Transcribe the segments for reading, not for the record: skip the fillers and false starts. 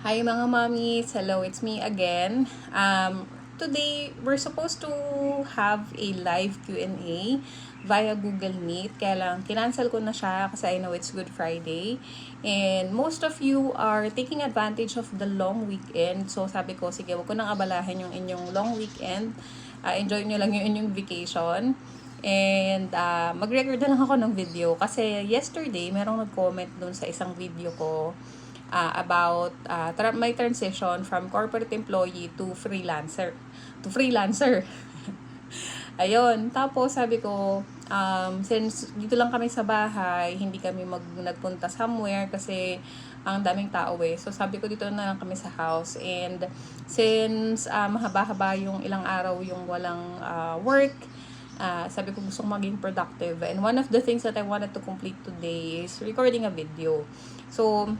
Hi mga mommies! Hello, it's me again. Today, we're supposed to have a live Q&A via Google Meet. Kaya lang, kinancel ko na siya kasi I know it's Good Friday. And most of you are taking advantage of the long weekend. So sabi ko, sige, wag ko nang abalahin yung inyong long weekend. Enjoy nyo lang yung inyong vacation. And mag-record na lang ako ng video. Kasi yesterday, merong nag-comment dun sa isang video ko about my transition from corporate employee to freelancer. Ayun. Tapos sabi ko, since dito lang kami sa bahay, hindi kami nagpunta somewhere kasi ang daming tao eh. So sabi ko dito na lang kami sa house. And since mahaba-haba yung ilang araw yung walang work, sabi ko gusto maging productive. And one of the things that I wanted to complete today is recording a video. So,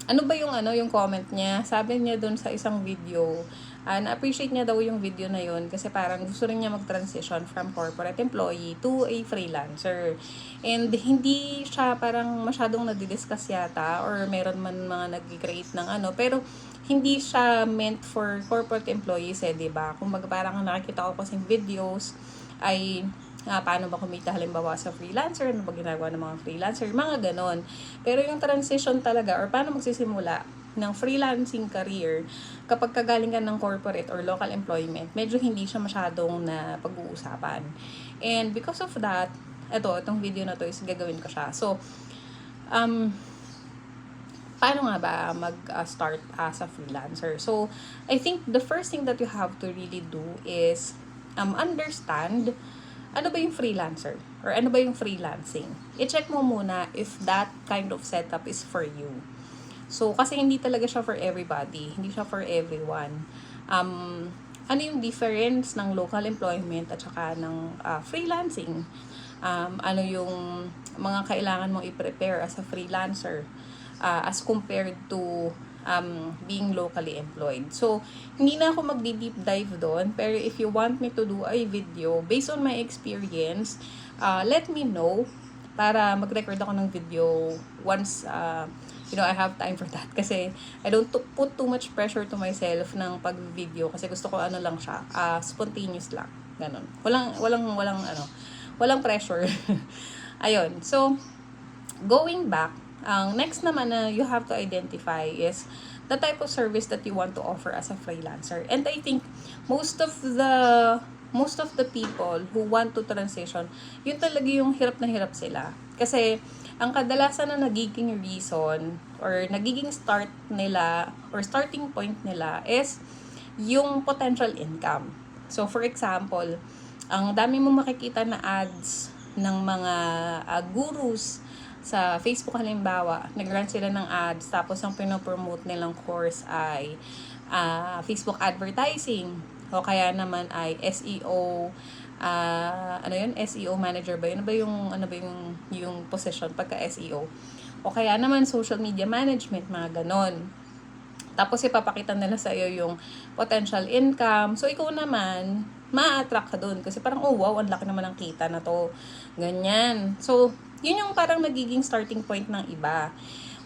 ano ba yung comment niya? Sabi niya doon sa isang video, na-appreciate niya daw yung video na yun kasi parang gusto rin niya mag-transition from corporate employee to a freelancer. And hindi siya parang masyadong nadidiscuss yata or meron man mga nag-create ng pero hindi siya meant for corporate employees diba? Kung parang nakikita ko kasing videos ay paano ba kumita halimbawa sa freelancer, ano ba ginagawa ng mga freelancer, mga ganon. Pero yung transition talaga, or paano magsisimula ng freelancing career kapag kagaling ka ng corporate or local employment, medyo hindi siya masyadong na pag-uusapan. And because of that, itong video na to is gagawin ko siya. So, paano nga ba mag-start as a freelancer? So, I think the first thing that you have to really do is understand ano ba yung freelancer or ano ba yung freelancing. I-check mo muna if that kind of setup is for you. So, kasi hindi talaga siya for everybody. Hindi siya for everyone. Ano yung difference ng local employment at saka ng freelancing? Ano yung mga kailangan mong i-prepare as a freelancer as compared to being locally employed. So, hindi na ako magdi-deep dive doon. Pero if you want me to do a video based on my experience, let me know para mag-record ako ng video once I have time for that. Kasi I don't put too much pressure to myself ng pag-video kasi gusto ko lang siya, spontaneous lang. Ganon. Walang pressure. Ayun. So, going back, ang next naman na you have to identify is the type of service that you want to offer as a freelancer. And I think most of the people who want to transition, yun talaga yung hirap na hirap sila. Kasi ang kadalasan na nagiging reason or nagiging start nila or starting point nila is yung potential income. So for example, ang dami mong makikita na ads ng mga gurus sa Facebook halimbawa, nag-run sila ng ads, tapos ang pinopromote nilang course ay Facebook advertising, o kaya naman ay SEO, SEO manager ba? Yun ba yung position pagka SEO? O kaya naman social media management, mga ganon. Tapos ipapakita nila sa iyo yung potential income. So ikaw naman, ma-attract ka doon kasi parang wow, ang laki naman ng kita na to. Ganyan. So yun yung parang nagiging starting point ng iba.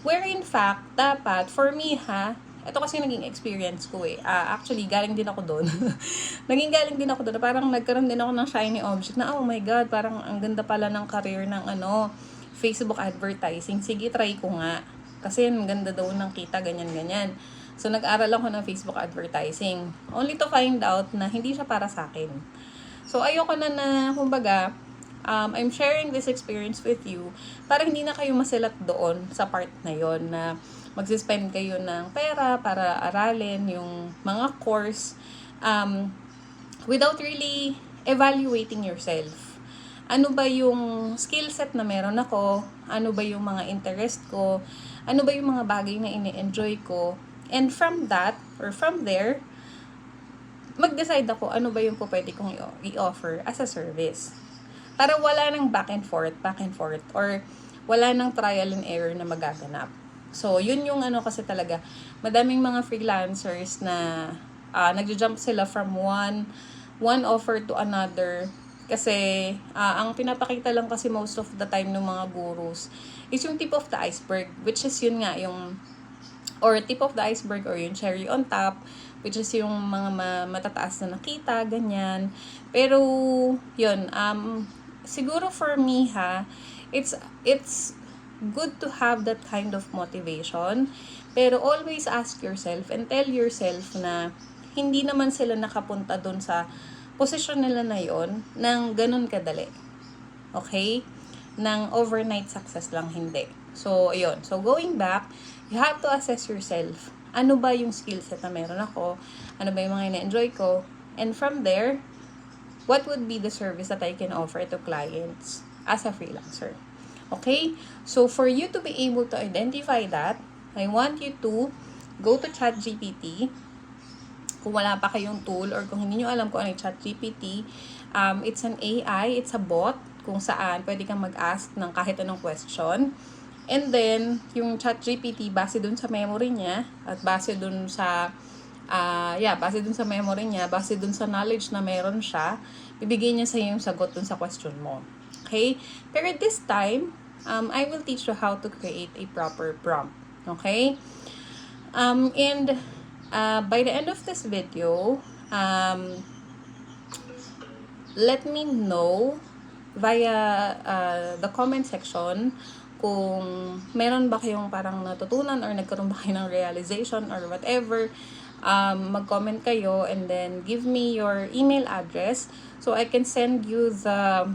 Where in fact, dapat, for me ito kasi naging experience ko actually, galing din ako doon. Galing din ako doon. Parang nagkaroon din ako ng shiny object na, oh my God, parang ang ganda pala ng career ng Facebook advertising. Sige, try ko nga. Kasi ang ganda daw ng kita, ganyan-ganyan. So, nag-aral ako ng Facebook advertising. Only to find out na hindi siya para sa akin. So, ayoko na kumbaga, I'm sharing this experience with you para hindi na kayo masilat doon sa part na yon na magsispend kayo ng pera para aralin yung mga course without really evaluating yourself. Ano ba yung skill set na meron ako? Ano ba yung mga interest ko? Ano ba yung mga bagay na ini-enjoy ko? And from that, or from there, mag-decide ako ano ba yung pwede kong i-offer as a service. Para wala nang back and forth, or wala nang trial and error na magaganap. So, yun yung kasi talaga, madaming mga freelancers na nagja-jump sila from one offer to another. Kasi, ang pinapakita lang kasi most of the time ng mga gurus is yung tip of the iceberg, which is yun nga, yung or tip of the iceberg or yung cherry on top, which is yung mga matataas na nakita, ganyan. Pero, yun, siguro for me it's good to have that kind of motivation. Pero always ask yourself and tell yourself na hindi naman sila nakapunta dun sa posisyon nila na yon ng ganun kadali. Okay? Ng overnight success lang, hindi. So, ayun. So, going back, you have to assess yourself. Ano ba yung skill set na meron ako? Ano ba yung mga ina-enjoy ko? And from there, what would be the service that I can offer to clients as a freelancer? Okay? So, for you to be able to identify that, I want you to go to ChatGPT. Kung wala pa kayong tool or kung hindi nyo alam kung ano yung ChatGPT, it's an AI, it's a bot kung saan pwede kang mag-ask ng kahit anong question. And then, yung ChatGPT, base dun sa memory niya at base dun sa base dun sa memory niya, base dun sa knowledge na meron siya, bibigyan niya sa yung sagot dun sa question mo. Okay? Pero this time, I will teach you how to create a proper prompt. Okay? And by the end of this video, let me know via the comment section kung meron ba kayong parang natutunan or nagkaroon ba kayo ng realization or whatever. Mag-comment kayo and then give me your email address so I can send you the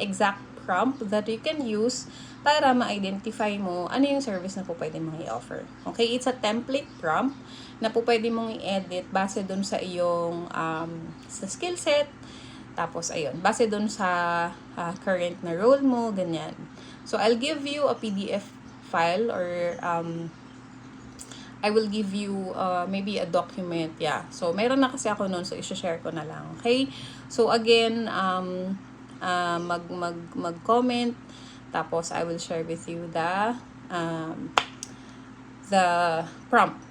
exact prompt that you can use para ma-identify mo ano yung service na po pwede mong i-offer. Okay? It's a template prompt na po pwede mong i-edit base dun sa iyong sa skill set. Tapos, ayun, base dun sa current na role mo, ganyan. So, I'll give you a PDF file or I will give you maybe a document. Yeah. So, meron na kasi ako nun, so i-share ko na lang. Okay? So, again, mag-comment. Tapos, I will share with you the prompt.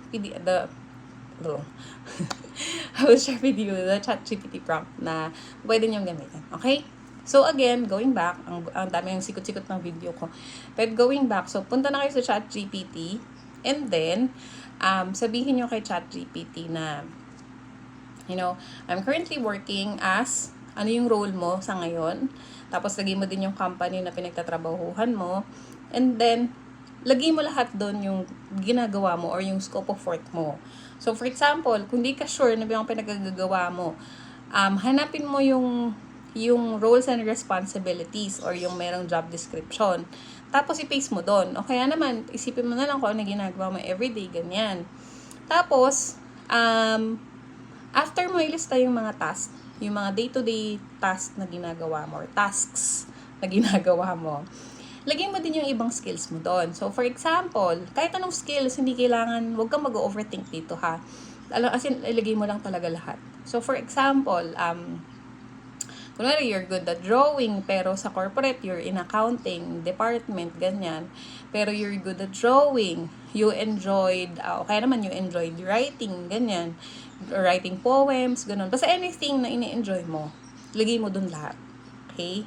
I will share with you the ChatGPT prompt na pwede niyong gamitin. Okay? So again, going back, ang dami yung sikot-sikot ng video ko. But going back, so punta na kayo sa ChatGPT and then sabihin niyo kay ChatGPT na I'm currently working as ano yung role mo sa ngayon. Tapos lagay mo din yung company na pinagtatrabahuhan mo. And then lagay mo lahat doon yung ginagawa mo or yung scope of work mo. So, for example, kung di ka sure na yung pinagagagawa mo, hanapin mo yung roles and responsibilities or yung merong job description. Tapos, i-paste mo doon. O kaya naman, isipin mo na lang kung ano ginagawa mo everyday, ganyan. Tapos, after mo ilista yung mga tasks, yung mga day-to-day tasks na ginagawa mo or tasks na ginagawa mo, lagyan mo din yung ibang skills mo doon. So, for example, kahit anong skills, hindi kailangan, huwag kang mag-overthink dito ha. As in, ilagay mo lang talaga lahat. So, for example, kunwari, you're good at drawing, pero sa corporate, you're in accounting department, ganyan. Pero you're good at drawing. You enjoyed, kaya naman you enjoyed writing, ganyan. Writing poems, ganun. Basta anything na ini-enjoy mo, lagay mo doon lahat. Okay?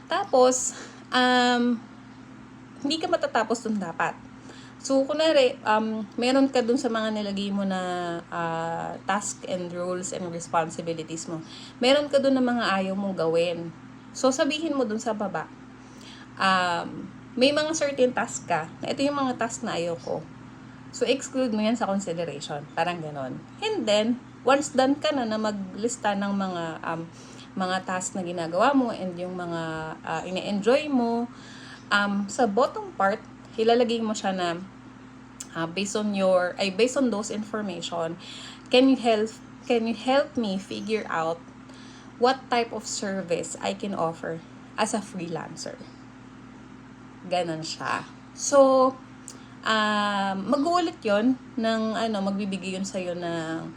Tapos, hindi ka matatapos dun dapat. So, kunwari, meron ka dun sa mga nilagay mo na task and roles and responsibilities mo. Meron ka dun na mga ayaw mong gawin. So, sabihin mo dun sa baba, may mga certain task ka, na ito yung mga task na ayaw ko. So, exclude mo yan sa consideration. Parang ganon. And then, once done ka na maglista ng mga task na ginagawa mo and yung mga ine-enjoy mo, sa bottom part, ilalagay mo siya na based on those information, can you help me figure out what type of service I can offer as a freelancer? Ganon siya. So, mag-uulit yun ng magbibigay yun sa'yo ng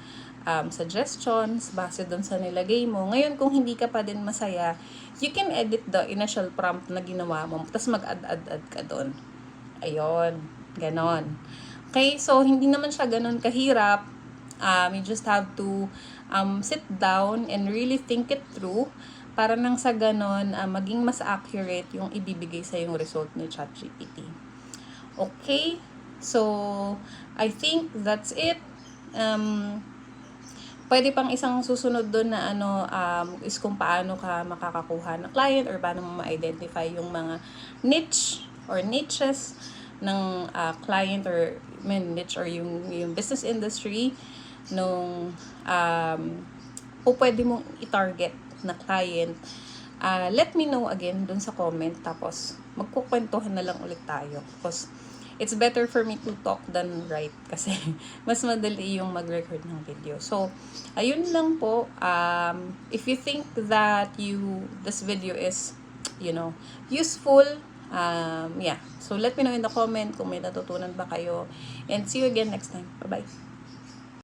suggestions base doon sa nilagay mo. Ngayon, kung hindi ka pa din masaya, you can edit the initial prompt na ginawa mo, tapos mag-add ka doon. Ayun, ganon. Okay, so hindi naman siya ganon kahirap. You just have to sit down and really think it through para nang sa ganon, maging mas accurate yung ibibigay sa yung result ni ChatGPT. Okay, so I think that's it. Pwede pang isang susunod doon na is kung paano ka makakakuha ng client or paano mo ma-identify yung mga niche or niches ng client or niche or yung business industry nung o pwede mong i-target na client. Let me know again dun sa comment, tapos magkukwentuhan na lang ulit tayo because it's better for me to talk than write kasi mas madali yung mag-record ng video. So, ayun lang po. If you think that this video is, useful, yeah. So, let me know in the comment kung may natutunan ba kayo. And see you again next time. Bye-bye.